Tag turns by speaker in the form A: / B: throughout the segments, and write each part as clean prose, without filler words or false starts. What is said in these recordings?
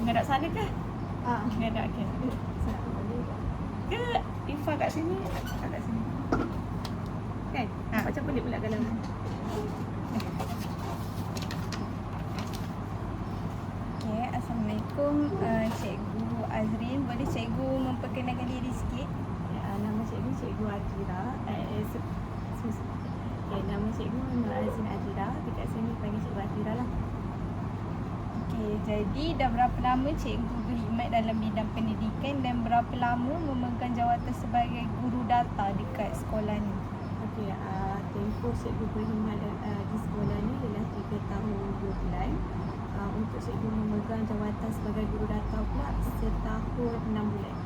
A: menghadap sana ke?
B: Menghadap
A: ke? Ke Ifah kat sini? Kat sini. Kan? Macam pelik pula kalau
B: Okay, Assalamualaikum Cikgu Azrin. Boleh Cikgu memperkenalkan diri sikit?
A: nama cikgu Cikgu Azira. Nama cikgu Nur Azrin Azira. Dekat sini panggil Cikgu Azira lah.
B: Okay, jadi dah berapa lama Cikgu berkhidmat dalam bidang pendidikan dan berapa lama memegang jawatan sebagai guru data dekat sekolah ni?
A: Okey, tempoh cikgu berkhidmat di sekolah ni ialah 3 tahun 2 bulan. Untuk cikgu memegang jawatan sebagai guru data pula setahun 6 bulan.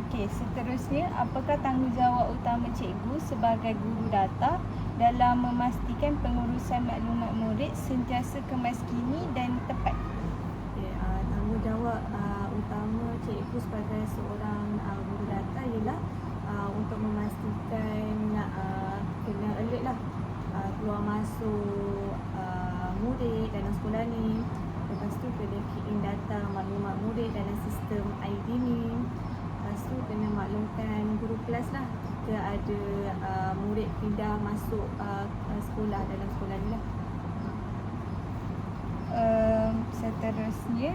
B: Okey, seterusnya, apakah tanggungjawab utama cikgu sebagai guru data dalam memastikan pengurusan maklumat murid sentiasa kemaskini dan tepat?
A: Okay, tanggungjawab utama cikgu sebagai seorang guru data ialah untuk memastikan kena alert lah keluar masuk murid dalam sekolah ni. Lepas tu kena key in data maklumat murid dalam sistem ID ni. Lepas tu kena maklumkan guru kelas lah jika ada murid pindah masuk sekolah dalam sekolah ni lah.
B: Seterusnya,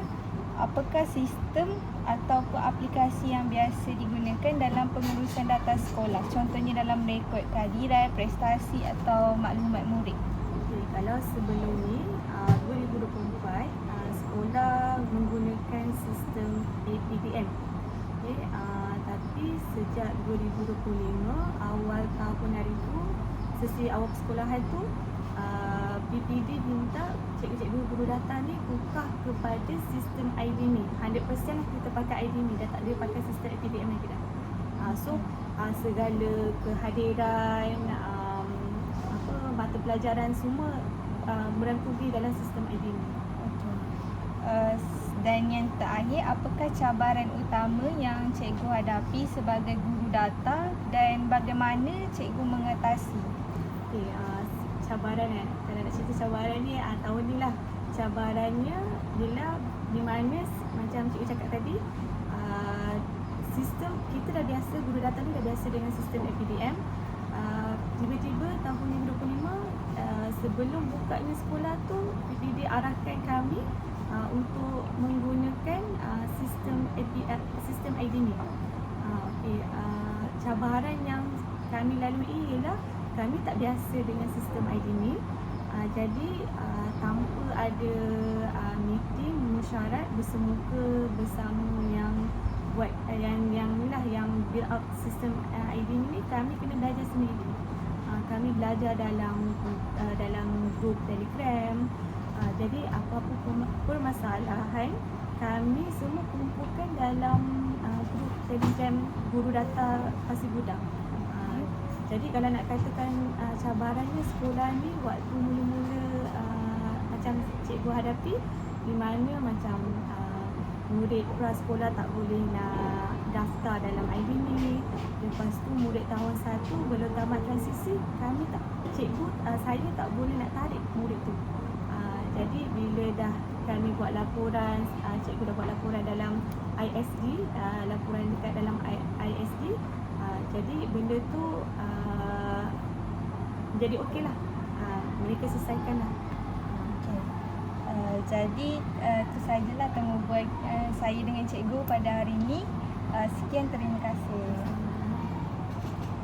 B: apakah sistem ataupun aplikasi yang biasa digunakan dalam pengurusan data sekolah? Contohnya dalam rekod kehadiran, prestasi atau maklumat murid.
A: Okay, kalau sebelum ni 2024 sekolah menggunakan sistem APDM. Okay, tapi sejak 2025 awal tahun hari tu, sesi awal persekolahan tu, PPD minta cikgu-cikgu guru data ni ukah kepada sistem ID ni. 100% lah kita pakai ID ni, dah tak boleh pakai sistem APDM lagi dah. Segala kehadiran, mata pelajaran semua merangkumi dalam sistem ID ni.
B: Dan yang terakhir, apakah cabaran utama yang cikgu hadapi sebagai guru data dan bagaimana cikgu mengatasi?
A: Okay, cabaran kalau nak cerita cabaran ni tahun ni lah. Cabarannya ialah di mana macam cikgu cakap tadi, sistem kita dah biasa, guru data ni dah biasa dengan sistem APDM. Tiba-tiba tahun 2025 sebelum bukanya sekolah tu, PPD arahkan kami untuk menggunakan sistem ID ni. Cabaran yang kami lalui ialah kami tak biasa dengan sistem ID ni. Jadi tanpa ada meeting mesyuarat bersemuka bersama yang buat yang build up sistem ID ni, kami kena belajar sendiri. Kami belajar dalam grup Telegram. Jadi apa-apa permasalahan kami semua kumpulkan dalam grup Telegram guru data Pasir Gudang. Jadi kalau nak katakan cabarannya sekolah ni waktu mula-mula macam cikgu hadapi, di mana macam murid prasekolah tak boleh nak daftar dalam ID ni. Lepas tu murid tahun 1 belum tamat transisi, saya tak boleh nak tarik murid tu. Jadi bila dah kami buat laporan, cikgu dah buat laporan dalam ISD, laporan dekat dalam ISD, jadi benda tu jadi okey lah, mereka selesaikan lah.
B: Jadi itu sajalah temu buat saya dengan cikgu pada hari ini. Sekian, terima kasih.